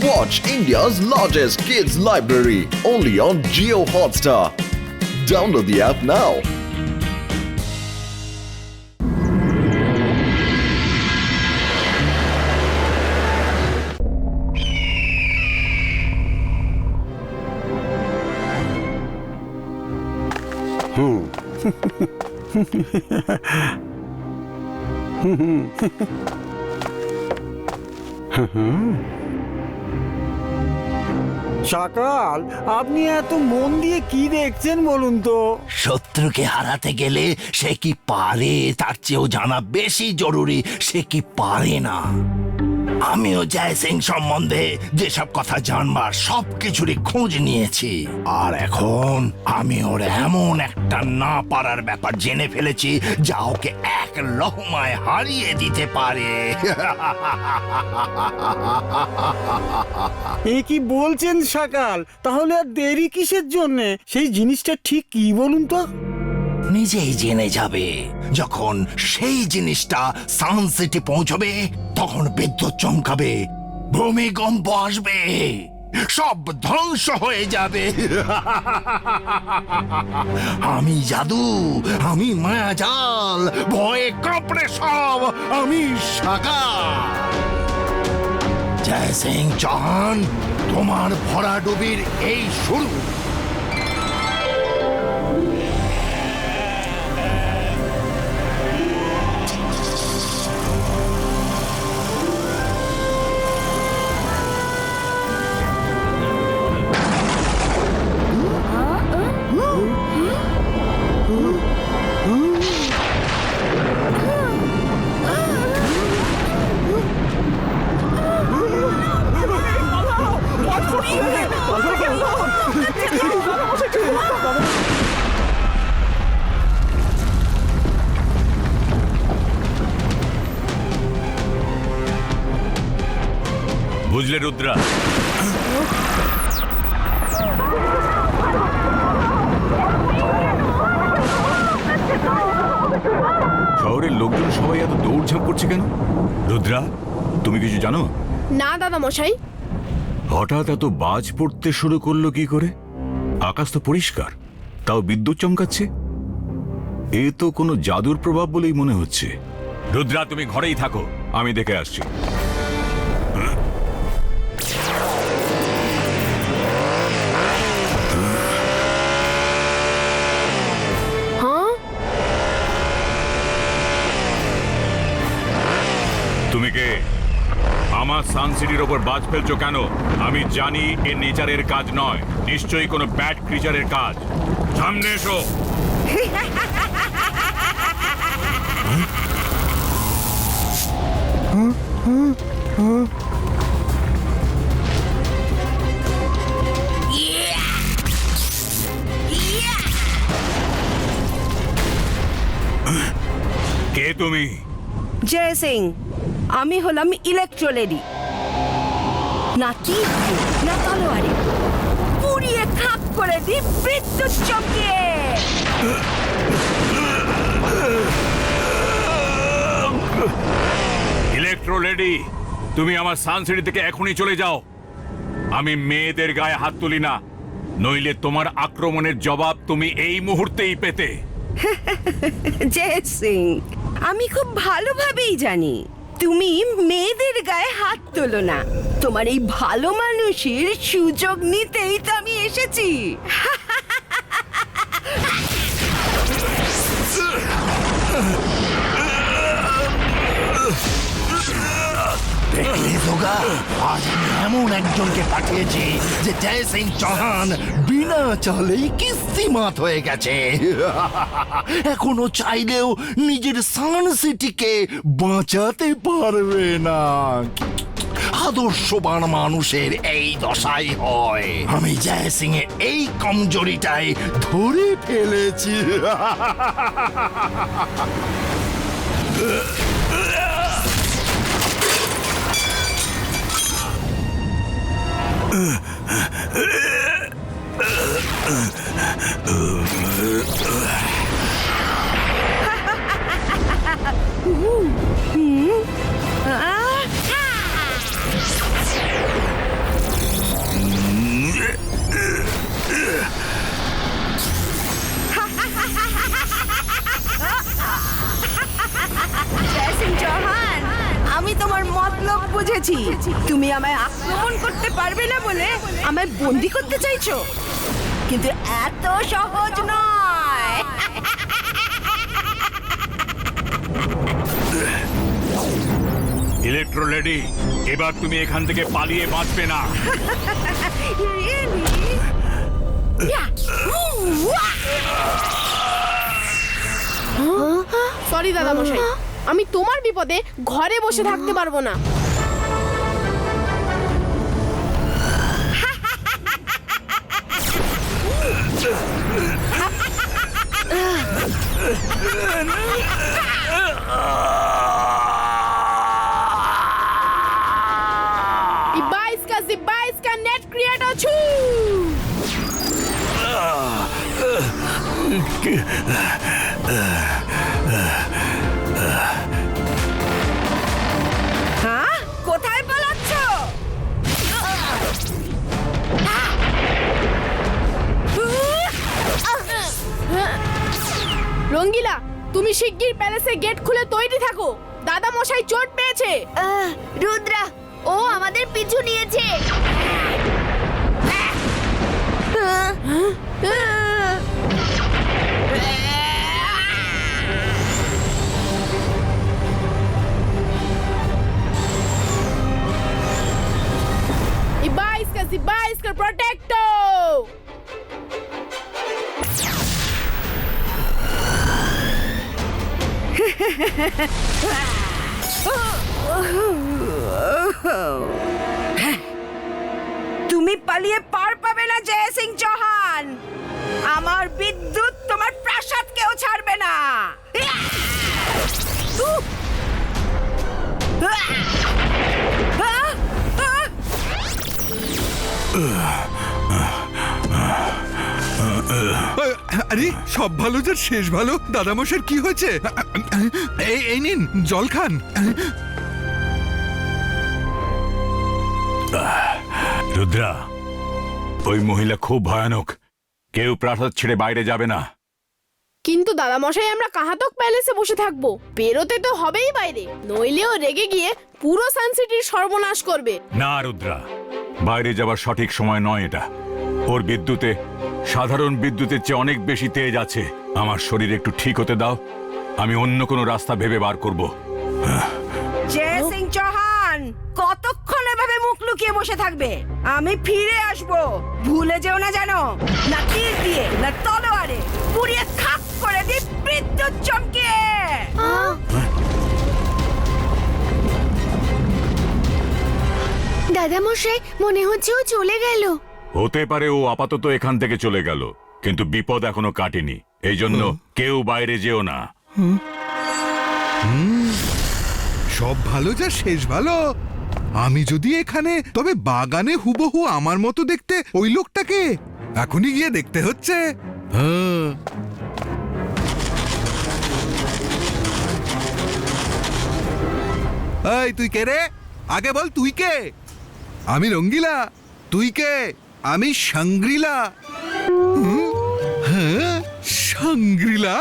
Watch India's largest kids library only on Jio Hotstar. Download the app now. সকাল, আপনি এত মন দিয়ে কি দেখছেন বলুন তো? শত্রুকে হারাতে গেলে সে কি পারে তার চেয়েও জানা বেশি জরুরি সে কি পারে না। আমিও জয় সিং সম্বন্ধে যেসব কথা জানবার সবকিছুরই খোঁজ নিয়েছি, আর এখন আমি ওর এমন একটা না পারার ব্যাপার জেনে ফেলেছি যা ওকে এক লহমায় হারিয়ে দিতে পারে। এ কি বলছেন সকাল? তাহলে আর দেরি কিসের জন্যে? সেই জিনিসটা ঠিক কি বলুন তো? নিজেই জেনে যাবে। যখন সেই জিনিসটা সানসিটি পৌঁছবে তখন বিদ্যুৎ চমকাবে, ভূমিকম্প আসবে, সব ধ্বংস হয়ে যাবে। আমি জাদু, আমি মায়াজাল, ভয়ে কাঁপড়ে সব আমি সাকা। জয় সিং চৌহান, তোমার ভরাডুবির এই শুরু। বুঝলে রুদ্রা, শহরের লোকজন সবাই এত দৌড়ঝাঁপ করছে কেন? রুদ্রা, তুমি কিছু জানো? না দাদা মশাই। হঠাৎ এত বাজ পড়তে শুরু করলো কি করে? আকাশ তো পরিষ্কার, তাও বিদ্যুৎ চমকাচ্ছে। এ তো কোনো জাদুর প্রভাব বলেই মনে হচ্ছে। রুদ্রা, তুমি ঘরেই থাকো, আমি দেখে আসছি। তুমি কে? আমার সানসিটির ওপর বাজ ফেলছো কেন? আমি জানি এ নেচারের কাজ নয়, নিশ্চয়ই কোনো ব্যাড ক্রিচারের কাজ। সামনে এসো। কে তুমি? জয় সিং, আমি হলাম ইলেকট্রো লেডি। না কি না তলোয়ারে পুড়িয়ে খাক করে দি বিদ্যুৎ চমকিয়ে। ইলেকট্রো লেডি, তুমি আমার সানসিটি থেকে এখনই চলে যাও। আমি মেয়েদের গায়ে হাত তুলি না, নইলে তোমার আক্রমণের জবাব তুমি এই মুহূর্তেই পেতে। জয় সিং, আমি খুব ভালোভাবেই জানি তুমি মেয়েদের গায়ে হাত তোলো না। তোমার এই ভালো মানুষের সুযোগ নিতেই তো আমি এসেছি। দেখলে তোগা, আজ আমি এমন একজনকে পাঠিয়েছি যে জয় সিং চৌহান বিনা চালেই কিস্তিমাত হয়ে গেছে। এখনো চাইলেও নিজের সানসিটিকে বাঁচাতে পারবে না। আদর্শবান মানুষের এই দশাই হয়। আমি জয় সিং এর এই কমজোরিটাই ধরে ফেলেছি। এসেছি। তুমি আমায় আক্রমণ করতে পারবে না বলে আমায় বন্দি করতে চাইছো, কিন্তু এত সহজ নয়। ইলেকট্রো লেডি, এবার তুমি এখান থেকে পালিয়ে বাঁচবে না। সরি দাদা মশাই, আমি তোমার বিপদে ঘরে বসে থাকতে পারবো না। इसका नेट क्रिएटर छू। হ্যাঁ, কোথায় পালাচ্ছ? রঙ্গিলা, তুমি শিগগির প্যালেসের গেট খুলে তৈরি থাকো, দাদা মশাই চোট পেয়েছে। রুদ্রা, ও আমাদের পিছু নিয়েছে। Ibaiska protecto. তুমি পালিয়ে পার পাবে না জয় সিং চৌহান। আমার বিদ্যুৎ তোমার প্রাসাদকেও ছাড়বে না। আরে সব ভালো যার শেষ ভালো। দাদামশাইয়ের কি হয়েছে? এই নিন জল খান। রুদ্রা, ওই মহিলা খুব ভয়ানক, কেউ প্রাসাদ ছেড়ে বাইরে যাবে না। কিন্তু দাদা মশাই, আমরা কাহাতক প্যালেসে বসে থাকবো, বেরোতে তো হবেই বাইরে, নইলেও রেগে গিয়ে পুরো সানসিটির সর্বনাশ করবে। না রুদ্রা, বাইরে যাবার সঠিক সময় নয় এটা। ওর বিদ্যুতে সাধারণ বিদ্যুতের চেয়ে অনেক বেশি তেজ আছে। আমার শরীর একটু ঠিক হতে দাও, আমি অন্য কোনো রাস্তা ভেবে বার করব। জয় সিং চৌহান, কতক্ষণ এভাবে মুখ লুকিয়ে বসে থাকবে? আমি ফিরে আসবো, ভুলে যেও না জানো। না তীর দিয়ে, না তলোয়ারে, পুড়িয়ে খাক করে দি বিদ্যুৎ চমকে। দাদা মশাই, মনে হচ্ছে ও চলে গেল। হতে পারে ও আপাতত এখান থেকে চলে গেল, কিন্তু বিপদ এখনো কাটেনি। এই জন্য কেউ বাইরে যেও না। সব ভালো যার শেষ ভালো। আমি যদি এখানে, তবে বাগানে হুবহু আমার মতো দেখতে ওই লোকটাকে এখনই গিয়ে দেখতে হচ্ছে। এই তুই কে রে? আগে বল তুই কে? আমি রঙ্গিলা। তুই কে? আমি সাংগ্রিলা। হ্যাঁ, সাংগ্রিলা?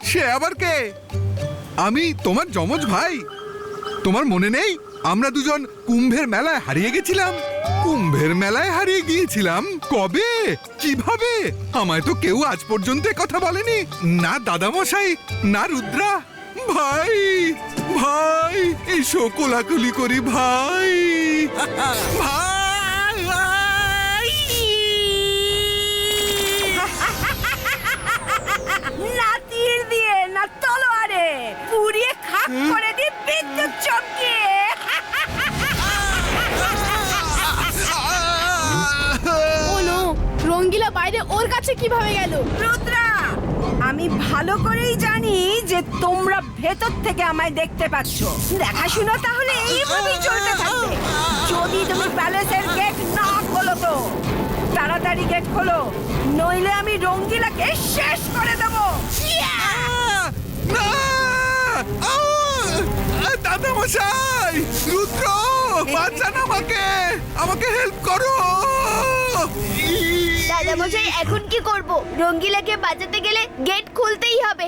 সে আবার কে? আমি তোমার যমজ ভাই। তোমার মনে নেই আমরা দুজন কুম্ভের মেলায় হারিয়ে গেছিলাম? কুম্ভের মেলায় হারিয়ে গিয়েছিলাম? কবে, কিভাবে? আমায় তো কেউ আজ পর্যন্ত কথা বলেনি, না দাদামশাই না রুদ্রা। ভাই ভাই, এসো কোলাকুলি করি ভাই। ভাই না তীর দিয়ে, না তলোয়ারে, পুড়িয়ে খাক করে দি বিদ্যুৎ চমকে। ও নো, রঙ্গিলা বাইরে ওর কাছে কিভাবে গেল? রুদ্রা, আমি ভালো করেই জানি যে তোমরা ভেতর থেকে আমায় দেখতে পাচ্ছ। দেখাশুনো তাহলে এইভাবেই চলতে থাকবে। যদি তুমি প্যালেসের গেট না খোলো তো তাড়াতাড়ি গেট খোলো, নইলে আমি রঙ্গিলাকে শেষ করে দেবো। দাদামশাই, রুদ্র, বাঁচান আমাকে, আমাকে হেল্প করো। দাদা মশাই, এখন কি করব? রঙ্গিলাকে বাঁচাতে গেলে গেট খুলতেই হবে।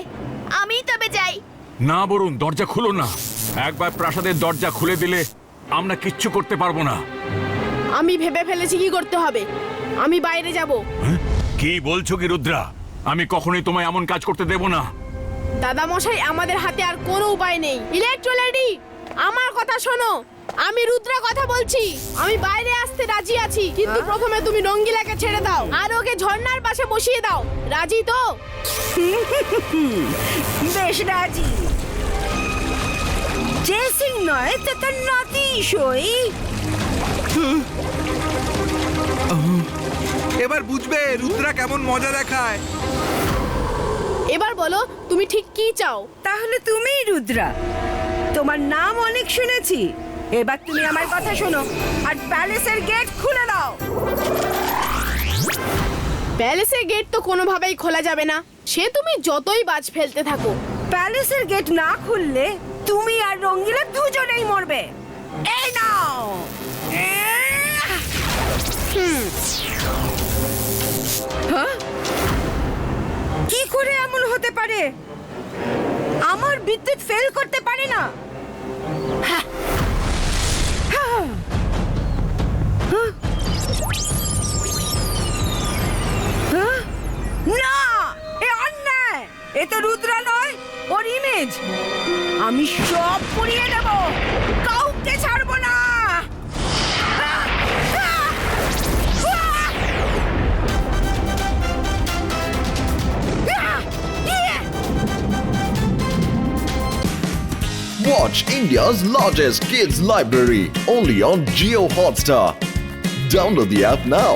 আমি তবে যাই। না বরুণ, দরজা খুলো না। একবার প্রাসাদের দরজা খুলে দিলে আমরা কিচ্ছু করতে পারবো না। আমি ভেবে ফেলেছি কি করতে হবে। আমি বাইরে যাব। কি বলছো কি রুদ্রা? আমি কখনোই তোমায় এমন কাজ করতে দেব না। দাদা মশাই, আমাদের হাতে আর কোনো উপায় নেই। ইলেকট্রো লেডি, আমার কথা শোনো। আমি রুদ্রা কথা বলছি। আমি বাইরে আসতে রাজি আছি, কিন্তু প্রথমে তুমি রঙ্গিলাকে ছেড়ে দাও আর ওকে ঝর্ণার পাশে বসিয়ে দাও। রাজি তো? বেশ রাজি। জে সিং নয় তো তোর নাতি সই। এবার বুঝবে রুদ্রা কেমন মজা দেখায়। এবার বলো তুমি ঠিক কি চাও? তাহলে তুমিই রুদ্রা। তোমার নাম অনেক শুনেছি। এবার তুমি আমার কথা শোনো আর প্যালেসের গেট খুলে দাও। প্যালেসের গেট তো কোনোভাবেই খোলা যাবে না। সে তুমি যতই বাজ ফেলতে থাকো। প্যালেসের গেট না খুললে তুমি আর রঙ্গিলা দুজনেই মরবে। এই নাও। হ্যাঁ? কি করে এমন হতে পারে? আমার বিদ্যুৎ ফেল করতে পারে না। হ্যাঁ। হ্যাঁ। হ্যাঁ? হ্যাঁ? না, এ অন্যায়। এ তো রুদ্রা নয়, ওর ইমেজ। আমি সব পুড়িয়ে দেব, কাউকে ছাড়বো না। Watch India's largest kids library only on Geo Hotstar. Download the app now.